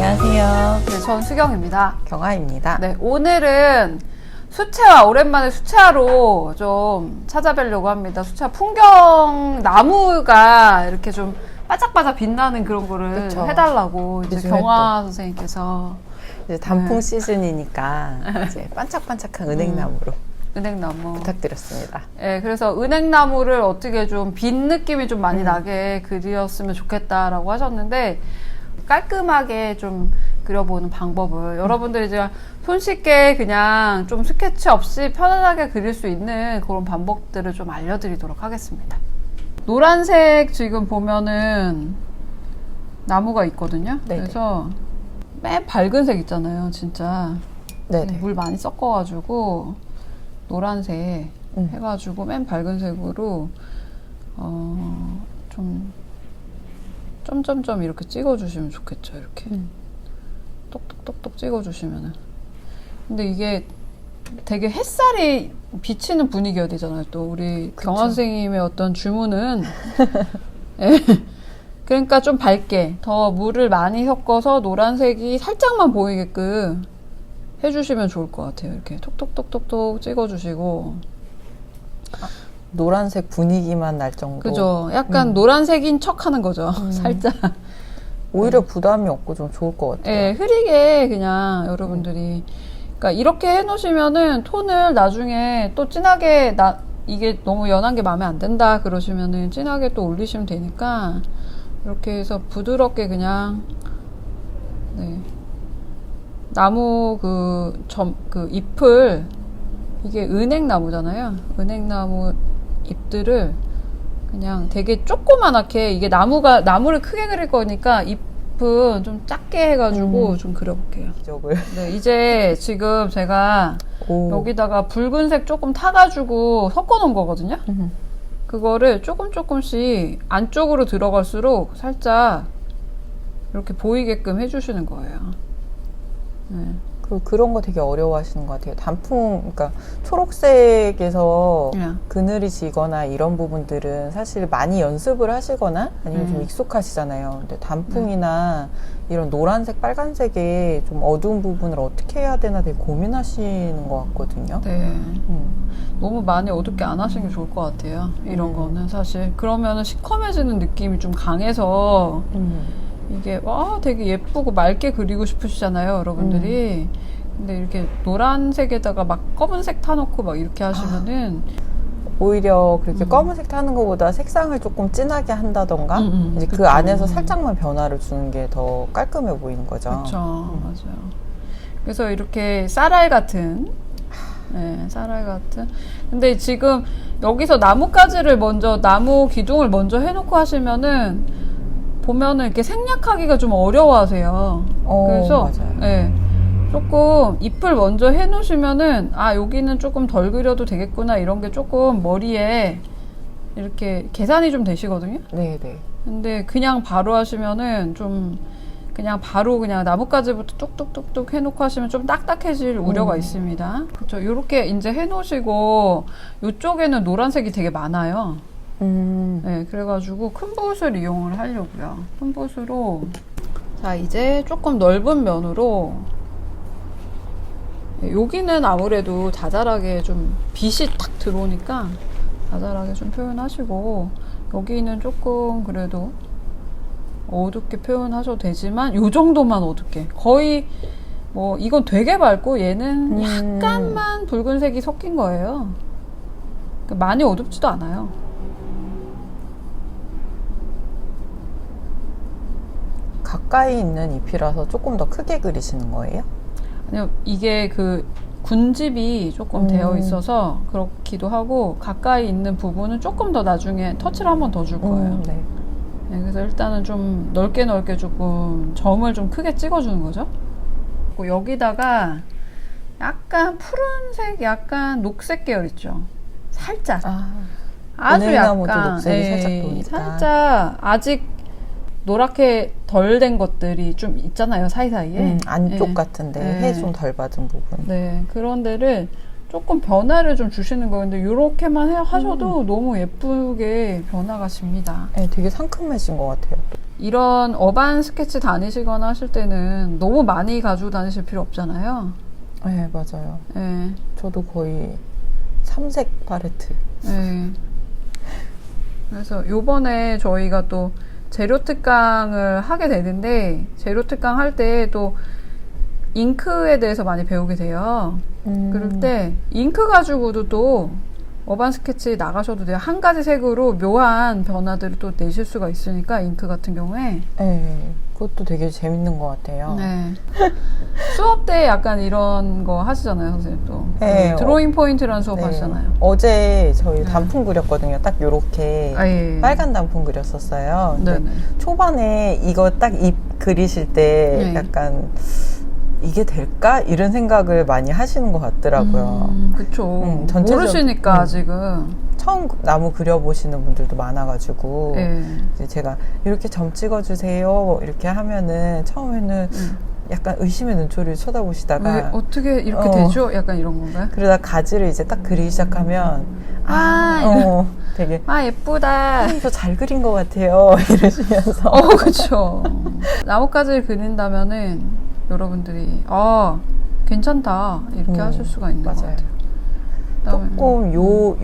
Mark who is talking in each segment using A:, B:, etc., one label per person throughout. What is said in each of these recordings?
A: 안녕하세요.
B: 네, 전 수경입니다.
A: 경아입니다.
B: 네, 오늘은 수채화, 오랜만에 수채화로 좀 찾아뵈려고 합니다. 수채화 풍경, 나무가 이렇게 좀 바짝바짝 빛나는 그런 거를
A: 그쵸.
B: 해달라고 이제
A: 요즘에
B: 경화 선생님께서
A: 이제 단풍
B: 네.
A: 시즌이니까 이제 반짝반짝한 은행나무로
B: 은행나무
A: 부탁드렸습니다.
B: 네, 그래서 은행나무를 어떻게 좀 빈 느낌이 좀 많이 나게 그렸으면 좋겠다라고 하셨는데 깔끔하게 좀 그려보는 방법을 여러분들이 이제 손쉽게 그냥 좀 스케치 없이 편안하게 그릴 수 있는 그런 방법들을 좀 알려드리도록 하겠습니다. 노란색 지금 보면은 나무가 있거든요.
A: 네네.
B: 그래서 맨 밝은 색 있잖아요, 진짜.
A: 네네.
B: 물 많이 섞어가지고 노란색 해가지고 맨 밝은 색으로 좀 점점점 이렇게 찍어주시면 좋겠죠. 이렇게 똑똑똑똑 찍어주시면은. 근데 이게 되게 햇살이 비치는 분위기여야 되잖아요. 또 우리 경화 선생님의 어떤 주문은 예. 그러니까 좀 밝게 더 물을 많이 섞어서 노란색이 살짝만 보이게끔 해주시면 좋을 것 같아요. 이렇게 톡톡톡톡톡 찍어주시고.
A: 노란색 분위기만 날 정도.
B: 그죠. 약간 노란색인 척 하는 거죠. 살짝.
A: 오히려 부담이 없고 좀 좋을 것 같아요.
B: 예, 흐리게 그냥 여러분들이. 그러니까 이렇게 해놓으시면은 톤을 나중에 또 진하게 이게 너무 연한 게 마음에 안 든다 그러시면은 진하게 또 올리시면 되니까 이렇게 해서 부드럽게 그냥 네. 나무 그 잎을 이게 은행나무잖아요. 은행나무 잎들을 그냥 되게 조그만하게 이게 나무를 크게 그릴 거니까 잎은 좀 작게 해가지고 좀 그려볼게요.
A: 기적을.
B: 네, 이제 지금 제가
A: 오.
B: 여기다가 붉은색 조금 타가지고 섞어놓은 거거든요. 그거를 조금씩 안쪽으로 들어갈수록 살짝 이렇게 보이게끔 해주시는 거예요. 네.
A: 그런 거 되게 어려워하시는 것 같아요. 단풍, 그러니까 초록색에서 그늘이 지거나 이런 부분들은 사실 많이 연습을 하시거나 아니면 좀 익숙하시잖아요. 근데 단풍이나 이런 노란색, 빨간색의 좀 어두운 부분을 어떻게 해야 되나 되게 고민하시는 것 같거든요.
B: 네. 너무 많이 어둡게 안 하시는 게 좋을 것 같아요. 이런 거는 사실. 그러면은 시커매지는 느낌이 좀 강해서 이게 와 되게 예쁘고 맑게 그리고 싶으시잖아요, 여러분들이. 근데 이렇게 노란색에다가 막 검은색 타놓고 막 이렇게 하시면은
A: 오히려 그렇게 검은색 타는 것보다 색상을 조금 진하게 한다던가 이제 그 안에서 살짝만 변화를 주는 게 더 깔끔해 보이는 거죠.
B: 그렇죠. 맞아요. 그래서 이렇게 쌀알 같은 쌀알 같은. 근데 지금 여기서 나뭇가지를 먼저 나무 기둥을 먼저 해놓고 하시면은 보면은 이렇게 생략하기가 좀 어려워하세요. 그래서
A: 맞아요.
B: 조금 잎을 먼저 해놓으시면은 여기는 조금 덜 그려도 되겠구나 이런 게 조금 머리에 이렇게 계산이 좀 되시거든요.
A: 네네.
B: 근데 그냥 바로 하시면은 좀 그냥 바로 그냥 나뭇가지부터 뚝뚝뚝뚝 해놓고 하시면 좀 딱딱해질 우려가 있습니다. 그렇죠. 이렇게 이제 해놓으시고 이쪽에는 노란색이 되게 많아요. 네, 그래가지고 큰 붓을 이용을 하려고요. 큰 붓으로. 자, 이제 조금 넓은 면으로. 여기는 아무래도 자잘하게 좀 빛이 탁 들어오니까 자잘하게 좀 표현하시고, 여기는 조금 그래도 어둡게 표현하셔도 되지만, 요 정도만 어둡게. 거의, 이건 되게 밝고, 얘는 약간만 붉은색이 섞인 거예요. 그러니까 많이 어둡지도 않아요.
A: 가까이 있는 잎이라서 조금 더 크게 그리시는 거예요?
B: 아니요, 이게 그 군집이 조금 되어 있어서 그렇기도 하고 가까이 있는 부분은 조금 더 나중에 터치를 한 번 더 줄 거예요.
A: 네.
B: 네, 그래서 일단은 좀 넓게 조금 점을 좀 크게 찍어주는 거죠. 그리고 여기다가 약간 푸른색, 약간 녹색 계열 있죠. 살짝. 아주
A: 은행나무도
B: 약간
A: 녹색이 살짝 보이니까.
B: 살짝 아직 노랗게 덜 된 것들이 좀 있잖아요, 사이사이에.
A: 안쪽 같은데 해 좀 덜 받은 부분.
B: 네, 그런 데를 조금 변화를 좀 주시는 거예요. 근데 이렇게만 하셔도 너무 예쁘게 변화가 집니다.
A: 네, 되게 상큼해진 것 같아요.
B: 이런 어반 스케치 다니시거나 하실 때는 너무 많이 가지고 다니실 필요 없잖아요.
A: 네, 맞아요.
B: 네.
A: 저도 거의 3색 팔레트.
B: 네. 그래서 요번에 저희가 또 재료 특강을 하게 되는데, 재료 특강 할 때 또 잉크에 대해서 많이 배우게 돼요. 그럴 때 잉크 가지고도 또 어반 스케치 나가셔도 돼요. 한 가지 색으로 묘한 변화들을 또 내실 수가 있으니까, 잉크 같은 경우에.
A: 네, 그것도 되게 재밌는 것 같아요.
B: 네. 수업 때 약간 이런 거 하시잖아요, 선생님 또.
A: 네,
B: 드로잉 포인트라는 수업
A: 네.
B: 하시잖아요.
A: 어제 저희 단풍 그렸거든요. 딱 요렇게
B: 예.
A: 빨간 단풍 그렸었어요. 근데
B: 네네.
A: 초반에 이거 딱 잎 그리실 때
B: 네.
A: 약간 이게 될까? 이런 생각을 많이 하시는 것 같더라고요.
B: 그쵸.
A: 전체적-
B: 모르시니까, 아직은.
A: 처음 나무 그려보시는 분들도 많아가지고
B: 예.
A: 이제 제가 이렇게 점 찍어주세요 이렇게 하면은 처음에는 약간 의심의 눈초리를 쳐다보시다가
B: 왜, 어떻게 이렇게
A: 어.
B: 되죠? 약간 이런 건가요?
A: 그러다 가지를 이제 딱 그리기 시작하면 되게
B: 아, 예쁘다.
A: 저 잘 그린 것 같아요 이러시면서
B: 그쵸. 나뭇가지를 그린다면은, 여러분들이, 괜찮다. 이렇게 하실 수가 있는 것
A: 맞아요.
B: 같아요. 그다음에
A: 조금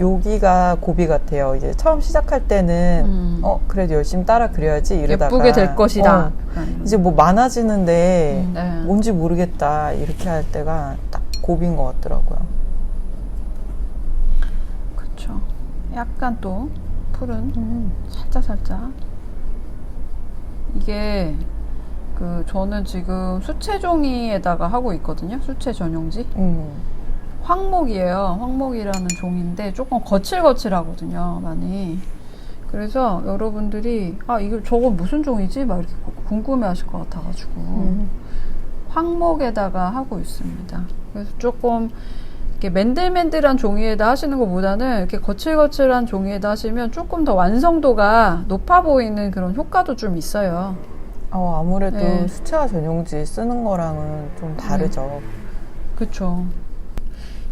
A: 여기가 고비 같아요. 이제 처음 시작할 때는 그래도 열심히 따라 그려야지 이러다가
B: 예쁘게 될 것이다.
A: 이제 뭐 많아지는데
B: 네.
A: 뭔지 모르겠다 이렇게 할 때가 딱 고비인 것 같더라고요.
B: 그쵸. 약간 또 푸른 살짝 이게 저는 지금 수채 종이에다가 하고 있거든요. 수채 전용지. 황목이에요. 황목이라는 종인데 조금 거칠거칠하거든요. 많이. 그래서 여러분들이 이거 저거 무슨 종이지? 막 이렇게 궁금해 하실 것 같아가지고 황목에다가 하고 있습니다. 그래서 조금 이렇게 맨들맨들한 종이에다 하시는 것보다는 이렇게 거칠거칠한 종이에다 하시면 조금 더 완성도가 높아 보이는 그런 효과도 좀 있어요.
A: 아무래도
B: 네.
A: 수채화 전용지 쓰는 거랑은 좀 다르죠.
B: 그쵸.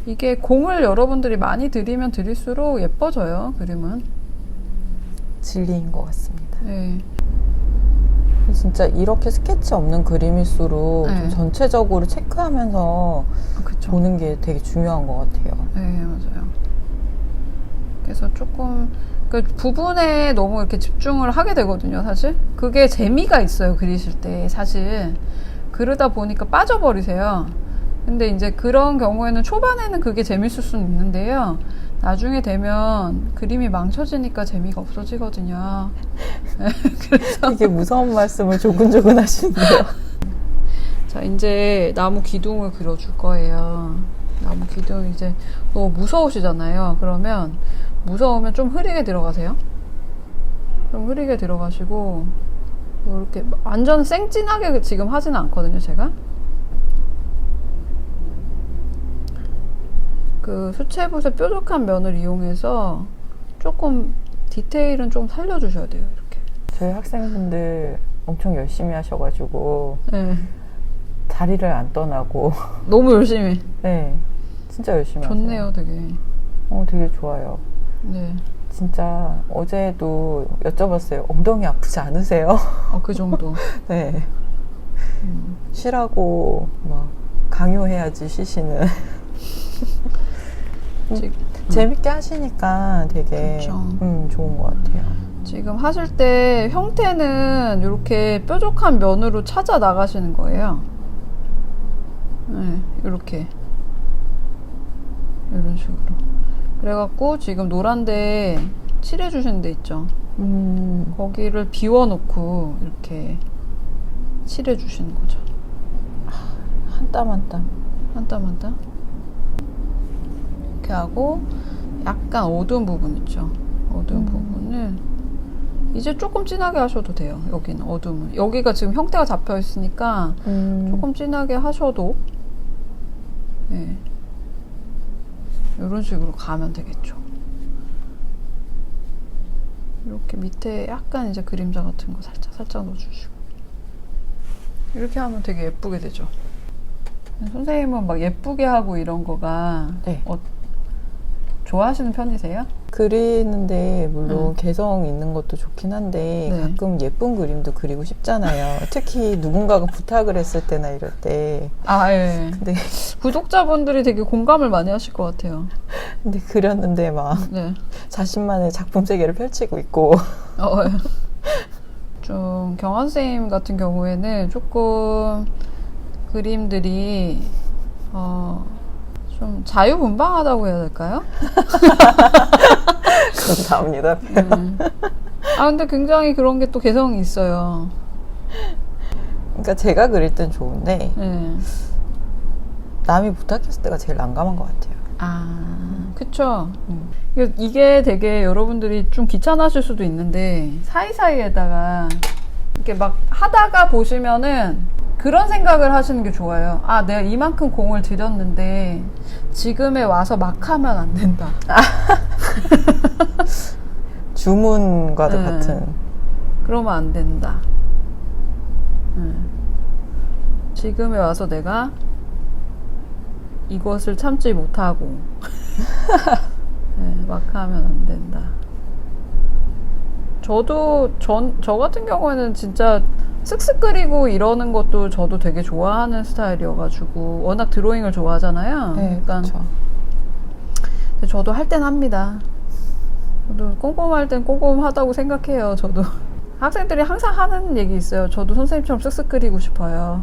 B: 이게 공을 여러분들이 많이 들이면 들일수록 예뻐져요, 그림은.
A: 진리인 것 같습니다.
B: 네.
A: 진짜 이렇게 스케치 없는 그림일수록
B: 네.
A: 좀 전체적으로 체크하면서
B: 그쵸.
A: 보는 게 되게 중요한 것 같아요.
B: 네, 맞아요. 그래서 조금 그 부분에 너무 이렇게 집중을 하게 되거든요, 사실. 그게 재미가 있어요, 그리실 때, 사실. 그러다 보니까 빠져버리세요. 근데 이제 그런 경우에는 초반에는 그게 재밌을 수는 있는데요. 나중에 되면 그림이 망쳐지니까 재미가 없어지거든요. 그래서
A: 되게 무서운 말씀을 조근조근 하시는데요.
B: 자, 이제 나무 기둥을 그려줄 거예요. 나무 기둥 이제 너무 무서우시잖아요. 그러면 무서우면 좀 흐리게 들어가세요. 좀 흐리게 들어가시고 뭐 이렇게 완전 생진하게 지금 하지는 않거든요, 제가. 그 수채붓의 뾰족한 면을 이용해서 조금 디테일은 좀 살려주셔야 돼요, 이렇게.
A: 저희 학생분들 엄청 열심히 하셔가지고
B: 네.
A: 자리를 안 떠나고
B: 너무 열심히.
A: 네, 진짜 열심히
B: 좋네요,
A: 하세요.
B: 되게.
A: 되게 좋아요.
B: 네.
A: 진짜 어제도 여쭤봤어요. 엉덩이 아프지 않으세요?
B: 그 정도.
A: 네. 쉬라고 막 강요해야지 쉬시는. 재밌게 하시니까 되게
B: 그쵸.
A: 좋은 것 같아요.
B: 지금 하실 때 형태는 이렇게 뾰족한 면으로 찾아 나가시는 거예요. 네, 이렇게. 이런 식으로. 그래갖고 지금 노란데 칠해주시는 데 있죠. 거기를 비워놓고 이렇게 칠해주시는 거죠.
A: 한 땀 한 땀.
B: 한 땀 한 땀. 이렇게 하고 약간 어두운 부분 있죠. 어두운 부분을 이제 조금 진하게 하셔도 돼요. 여기는 어두운. 여기가 지금 형태가 잡혀 있으니까 조금 진하게 하셔도 네. 이런 식으로 가면 되겠죠. 이렇게 밑에 약간 이제 그림자 같은 거 살짝 넣어주시고 이렇게 하면 되게 예쁘게 되죠. 선생님은 막 예쁘게 하고 이런 거가
A: 네.
B: 좋아하시는 편이세요?
A: 그리는데 물론 개성 있는 것도 좋긴 한데
B: 네.
A: 가끔 예쁜 그림도 그리고 싶잖아요. 특히 누군가가 부탁을 했을 때나 이럴 때.
B: 예.
A: 근데
B: 구독자분들이 되게 공감을 많이 하실 것 같아요.
A: 근데 그렸는데 막
B: 네.
A: 자신만의 작품 세계를 펼치고 있고.
B: 예. 좀 경환 쌤 같은 경우에는 조금 그림들이 좀 자유분방하다고 해야 될까요?
A: 감사합니다.
B: 근데 굉장히 그런 게 또 개성이 있어요.
A: 그러니까 제가 그릴 땐 좋은데
B: 네.
A: 남이 부탁했을 때가 제일 난감한 것 같아요.
B: 그쵸. 이게 되게 여러분들이 좀 귀찮아하실 수도 있는데 사이사이에다가 이렇게 막 하다가 보시면은 그런 생각을 하시는 게 좋아요. 내가 이만큼 공을 들였는데 지금에 와서 막 하면 안 된다.
A: 주문과도 같은.
B: 그러면 안 된다. 지금에 와서 내가 이것을 참지 못하고 막 하면 안 된다. 저 같은 경우에는 진짜 쓱쓱 그리고 이러는 것도 저도 되게 좋아하는 스타일이어가지고 워낙 드로잉을 좋아하잖아요.
A: 네,
B: 그러니까
A: 그렇죠.
B: 근데 저도 할 땐 합니다. 저도 꼼꼼할 땐 꼼꼼하다고 생각해요. 저도 학생들이 항상 하는 얘기 있어요. 저도 선생님처럼 쓱쓱 그리고 싶어요.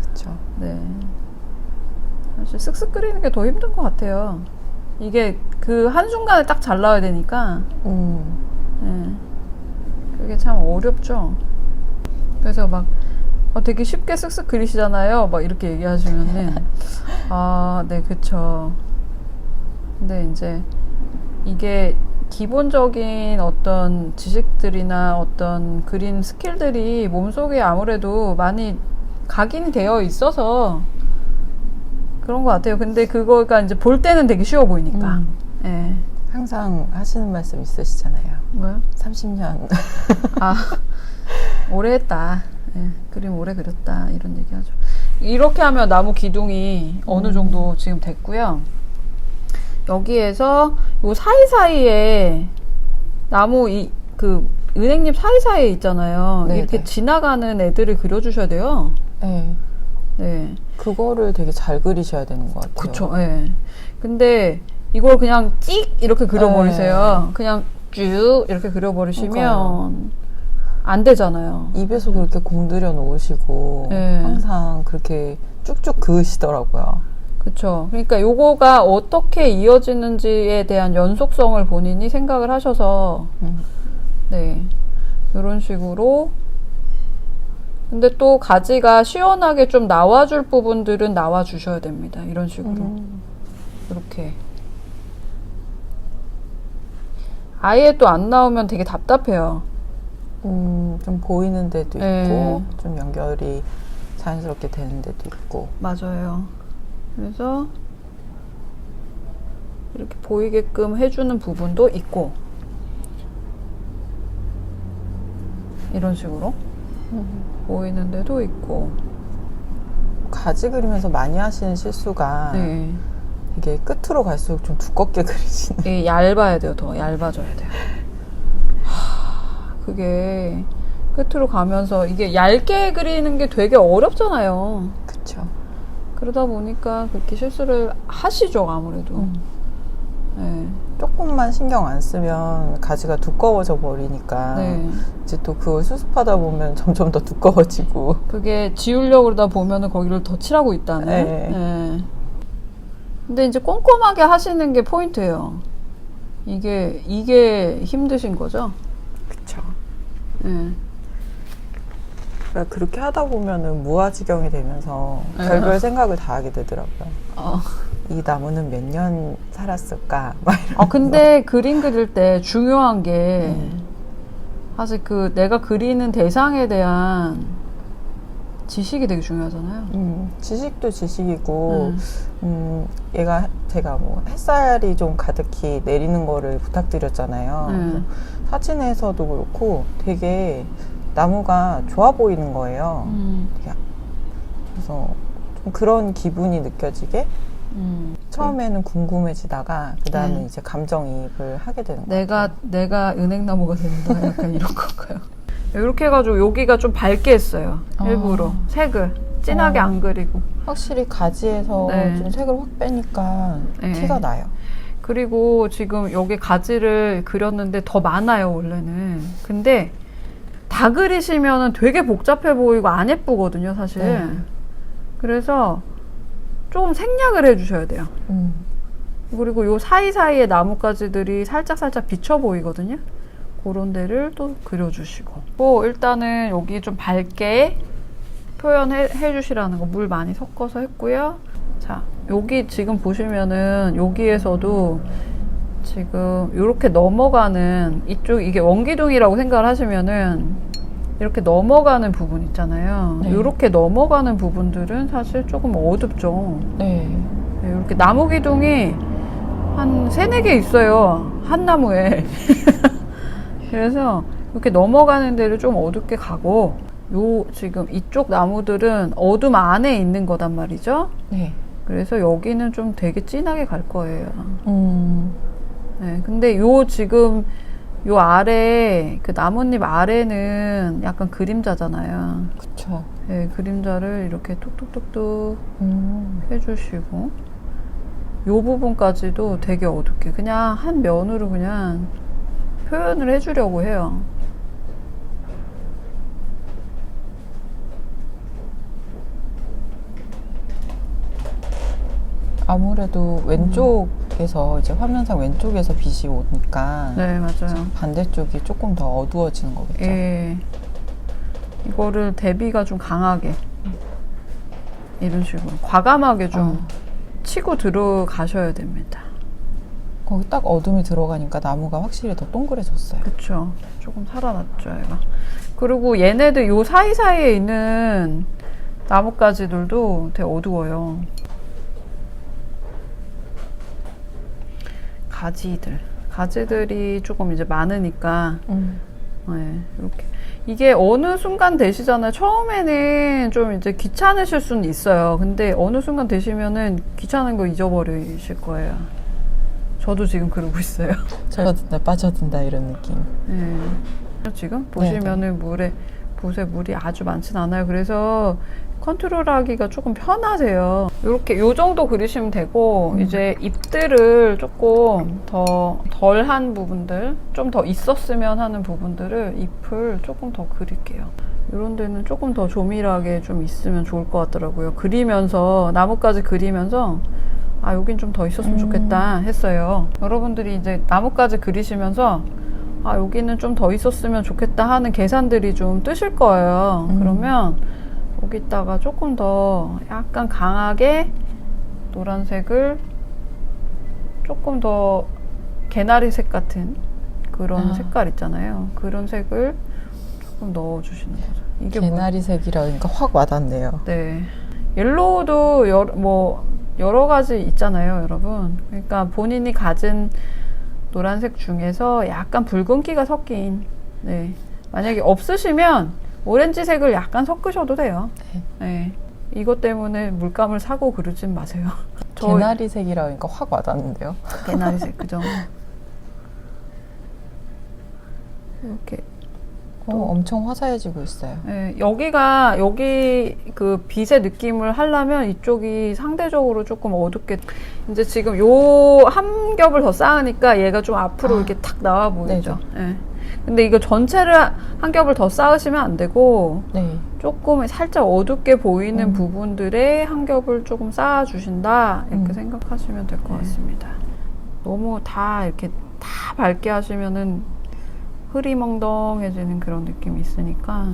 A: 그렇죠.
B: 네. 사실 쓱쓱 그리는 게 더 힘든 것 같아요. 이게 그 한순간에 딱 잘 나와야 되니까. 네. 그게 참 어렵죠. 그래서 막 되게 쉽게 쓱쓱 그리시잖아요. 막 이렇게 얘기하시면은 네, 그쵸. 근데 이제 이게 기본적인 어떤 지식들이나 어떤 그림 스킬들이 몸속에 아무래도 많이 각인이 되어 있어서 그런 것 같아요. 근데 그거가 이제 볼 때는 되게 쉬워 보이니까. 네.
A: 항상 하시는 말씀 있으시잖아요.
B: 뭐요?
A: 30년.
B: 오래 했다. 네, 그림 오래 그렸다. 이런 얘기 하죠. 이렇게 하면 나무 기둥이 어느 정도 지금 됐고요. 여기에서 요 사이사이에 나무 그 은행잎 사이사이에 있잖아요.
A: 네네.
B: 이렇게 지나가는 애들을 그려주셔야 돼요.
A: 네.
B: 네.
A: 그거를 되게 잘 그리셔야 되는 것 같아요.
B: 그쵸. 네. 근데 이걸 그냥 찍 이렇게 그려버리세요. 그냥 쭉 이렇게 그려버리시면
A: 그러니까요.
B: 안 되잖아요.
A: 입에서 그렇게 공들여 놓으시고
B: 네.
A: 항상 그렇게 쭉쭉 그으시더라고요.
B: 그쵸. 그러니까 요거가 어떻게 이어지는지에 대한 연속성을 본인이 생각을 하셔서 네, 요런 식으로. 근데 또 가지가 시원하게 좀 나와줄 부분들은 나와주셔야 됩니다. 이런 식으로. 이렇게. 아예 또 안 나오면 되게 답답해요.
A: 좀 보이는 데도 있고
B: 네.
A: 좀 연결이 자연스럽게 되는 데도 있고.
B: 맞아요. 그래서 이렇게 보이게끔 해주는 부분도 있고 이런 식으로 보이는 데도 있고.
A: 가지 그리면서 많이 하시는 실수가
B: 네.
A: 이게 끝으로 갈수록 좀 두껍게 그리시는.
B: 이게 얇아야 돼요. 더 얇아져야 돼요. 그게 끝으로 가면서 이게 얇게 그리는 게 되게 어렵잖아요.
A: 그쵸.
B: 그러다 보니까 그렇게 실수를 하시죠, 아무래도. 네.
A: 조금만 신경 안 쓰면 가지가 두꺼워져 버리니까
B: 네.
A: 이제 또 그걸 수습하다 보면 점점 더 두꺼워지고.
B: 그게 지우려고 그러다 보면은 거기를 더 칠하고 있다는.
A: 네.
B: 네. 근데 이제 꼼꼼하게 하시는 게 포인트예요. 이게 힘드신 거죠?
A: 그쵸.
B: 네.
A: 그러니까 그렇게 하다 보면은 무아지경이 되면서 별별 생각을 다 하게 되더라고요. 이 나무는 몇 년 살았을까? 막 이러면서.
B: 근데 그림 그릴 때 중요한 게 사실 그 내가 그리는 대상에 대한 지식이 되게 중요하잖아요.
A: 지식도 지식이고, 제가 뭐 햇살이 좀 가득히 내리는 거를 부탁드렸잖아요. 사진에서도 그렇고 되게 나무가 좋아 보이는 거예요. 그래서 그런 기분이 느껴지게 처음에는 궁금해지다가 그 다음에 이제 감정이입을 하게 되는 것 같아요.
B: 내가 은행나무가 된다. 약간 이런 건가요? 이렇게 해가지고 여기가 좀 밝게 했어요. 일부러. 색을. 진하게 안 그리고.
A: 확실히 가지에서
B: 네.
A: 좀 색을 확 빼니까 티가 나요.
B: 그리고 지금 여기 가지를 그렸는데 더 많아요, 원래는. 근데 다 그리시면은 되게 복잡해 보이고 안 예쁘거든요, 사실. 그래서 조금 생략을 해주셔야 돼요. 그리고 요 사이사이에 나뭇가지들이 살짝살짝 비쳐 보이거든요. 그런 데를 또 그려주시고. 일단은 여기 좀 밝게 표현해 주시라는 거 물 많이 섞어서 했고요. 자, 여기 지금 보시면은 여기에서도 지금 이렇게 넘어가는 이쪽, 이게 원기둥이라고 생각을 하시면은 이렇게 넘어가는 부분 있잖아요. 이렇게 넘어가는 부분들은 사실 조금 어둡죠. 이렇게 나무 기둥이 한 3-4개 있어요. 한 나무에. 그래서 이렇게 넘어가는 데를 좀 어둡게 가고, 지금 이쪽 나무들은 어둠 안에 있는 거단 말이죠. 그래서 여기는 좀 되게 진하게 갈 거예요. 근데 지금 요 아래, 그 나뭇잎 아래는 약간 그림자잖아요.
A: 그쵸.
B: 그림자를 이렇게 톡톡톡톡 해주시고, 요 부분까지도 되게 어둡게 그냥 한 면으로 그냥 표현을 해주려고 해요.
A: 아무래도 왼쪽에서 이제 화면상 왼쪽에서 빛이 오니까
B: 네, 맞아요.
A: 반대쪽이 조금 더 어두워지는 거겠죠.
B: 이거를 대비가 좀 강하게 이런 식으로 과감하게 좀 치고 들어가셔야 됩니다.
A: 거기 딱 어둠이 들어가니까 나무가 확실히 더 동그래졌어요.
B: 그쵸. 조금 살아났죠, 얘가. 그리고 얘네들 요 사이사이에 있는 나뭇가지들도 되게 어두워요. 가지들이 조금 이제 많으니까 이렇게 이게 어느 순간 되시잖아요. 처음에는 좀 이제 귀찮으실 수는 있어요. 근데 어느 순간 되시면은 귀찮은 거 잊어버리실 거예요. 저도 지금 그러고 있어요.
A: 빠져든다 이런 느낌.
B: 지금 보시면은 붓에 물이 아주 많진 않아요. 그래서 컨트롤하기가 조금 편하세요. 이렇게 요 정도 그리시면 되고, 이제 잎들을 조금 더 덜한 부분들, 좀 더 있었으면 하는 부분들을 잎을 조금 더 그릴게요. 이런 데는 조금 더 조밀하게 좀 있으면 좋을 것 같더라고요. 그리면서, 나뭇가지 그리면서, 여긴 좀 더 있었으면 좋겠다 했어요. 여러분들이 이제 나뭇가지 그리시면서, 여기는 좀 더 있었으면 좋겠다 하는 계산들이 좀 뜨실 거예요. 그러면 여기다가 조금 더 약간 강하게 노란색을 조금 더 개나리색 같은 그런 색깔 있잖아요. 그런 색을 조금 넣어주시는 거죠. 이게
A: 개나리색이라 그러니까 확 와닿네요.
B: 네. 옐로우도 여러 가지 있잖아요, 여러분. 그러니까 본인이 가진 노란색 중에서 약간 붉은기가 섞인, 만약에 없으시면 오렌지색을 약간 섞으셔도 돼요. 이것 때문에 물감을 사고 그러진 마세요.
A: 개나리색이라 그러니까 확 와닿는데요.
B: 개나리색, 그죠? 이렇게.
A: 엄청 화사해지고 있어요.
B: 여기 그 빛의 느낌을 하려면 이쪽이 상대적으로 조금 어둡게, 이제 지금 요 한 겹을 더 쌓으니까 얘가 좀 앞으로 이렇게 탁 나와 보이죠? 근데 이거 전체를 한 겹을 더 쌓으시면 안 되고, 조금 살짝 어둡게 보이는 부분들에 한 겹을 조금 쌓아주신다, 이렇게 생각하시면 될 것 같습니다. 너무 다 이렇게 다 밝게 하시면은 흐리멍덩해지는 그런 느낌이 있으니까.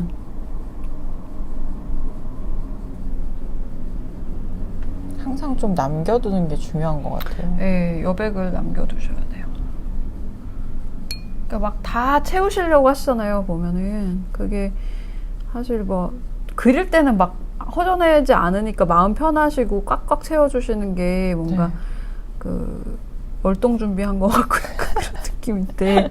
A: 항상 좀 남겨두는 게 중요한 것 같아요.
B: 여백을 남겨두셔야 돼요. 그러니까 막 다 채우시려고 하시잖아요, 보면은. 그게 사실 그릴 때는 막 허전하지 않으니까 마음 편하시고 꽉꽉 채워주시는 게 뭔가 월동 준비한 것 같고 약간 그런 느낌인데,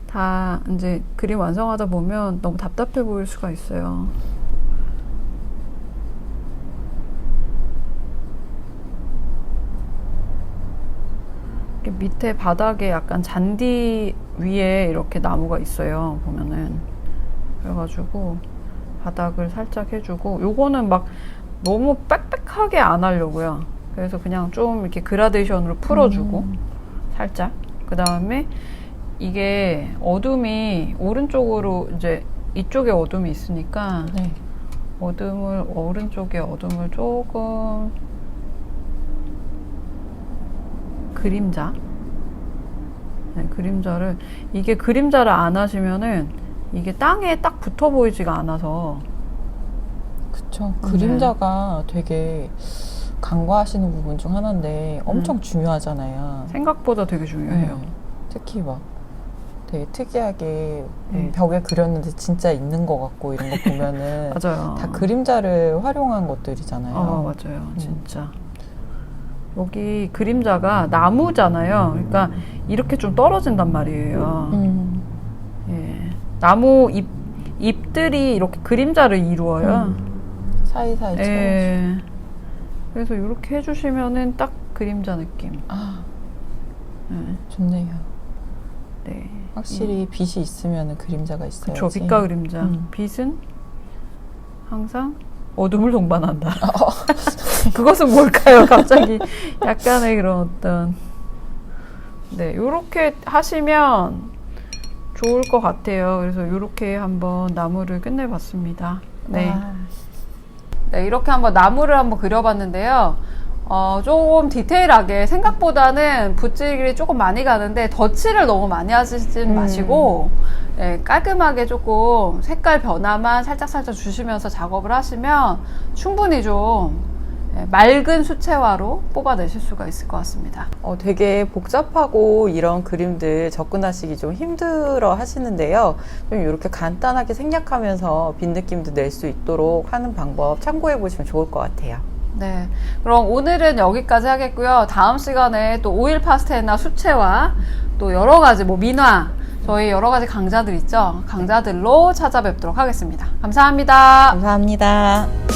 B: 다 이제 그림 완성하다 보면 너무 답답해 보일 수가 있어요. 이렇게 밑에 바닥에 약간 잔디 위에 이렇게 나무가 있어요. 보면은. 그래가지고 바닥을 살짝 해주고, 요거는 막 너무 빽빽하게 안 하려고요. 그래서 그냥 좀 이렇게 그라데이션으로 풀어주고, 살짝. 그 다음에 이게 어둠이 오른쪽으로 이제 이쪽에 어둠이 있으니까,
A: 네.
B: 오른쪽에 어둠을 조금 그림자. 네, 그림자를, 이게 그림자를 안 하시면은 이게 땅에 딱 붙어 보이지가 않아서.
A: 그쵸. 그림자가 되게 간과하시는 부분 중 하나인데 엄청 중요하잖아요.
B: 생각보다 되게 중요해요.
A: 네. 특히 막 되게 특이하게
B: 네.
A: 벽에 그렸는데 진짜 있는 것 같고 이런 거 보면은
B: 맞아요.
A: 다 그림자를 활용한 것들이잖아요.
B: 맞아요. 진짜. 여기 그림자가 나무잖아요. 그러니까 이렇게 좀 떨어진단 말이에요. 예. 나무 잎들이 이렇게 그림자를 이루어요.
A: 사이사이 채워주고.
B: 예. 그래서 이렇게 해주시면은 딱 그림자 느낌.
A: 아,
B: 예.
A: 좋네요.
B: 네.
A: 확실히 빛이 있으면 그림자가 있어야지.
B: 그쵸. 빛과 그림자. 빛은 항상 어둠을 동반한다. 그것은 뭘까요? 갑자기 약간의 그런 어떤, 네, 요렇게 하시면 좋을 것 같아요. 그래서 요렇게 한번 나무를 끝내봤습니다. 네. 네, 이렇게 한번 나무를 한번 그려봤는데요. 조금 디테일하게, 생각보다는 붓질이 조금 많이 가는데 덧칠을 너무 많이 하시진 마시고, 네, 깔끔하게 조금 색깔 변화만 살짝살짝 주시면서 작업을 하시면 충분히 좀 맑은 수채화로 뽑아내실 수가 있을 것 같습니다.
A: 되게 복잡하고 이런 그림들 접근하시기 좀 힘들어 하시는데요. 좀 이렇게 간단하게 생략하면서 빛 느낌도 낼 수 있도록 하는 방법 참고해 보시면 좋을 것 같아요.
B: 네, 그럼 오늘은 여기까지 하겠고요. 다음 시간에 또 오일 파스텔이나 수채화, 또 여러 가지 민화, 저희 여러 가지 강좌들 있죠. 강좌들로 찾아뵙도록 하겠습니다. 감사합니다.
A: 감사합니다.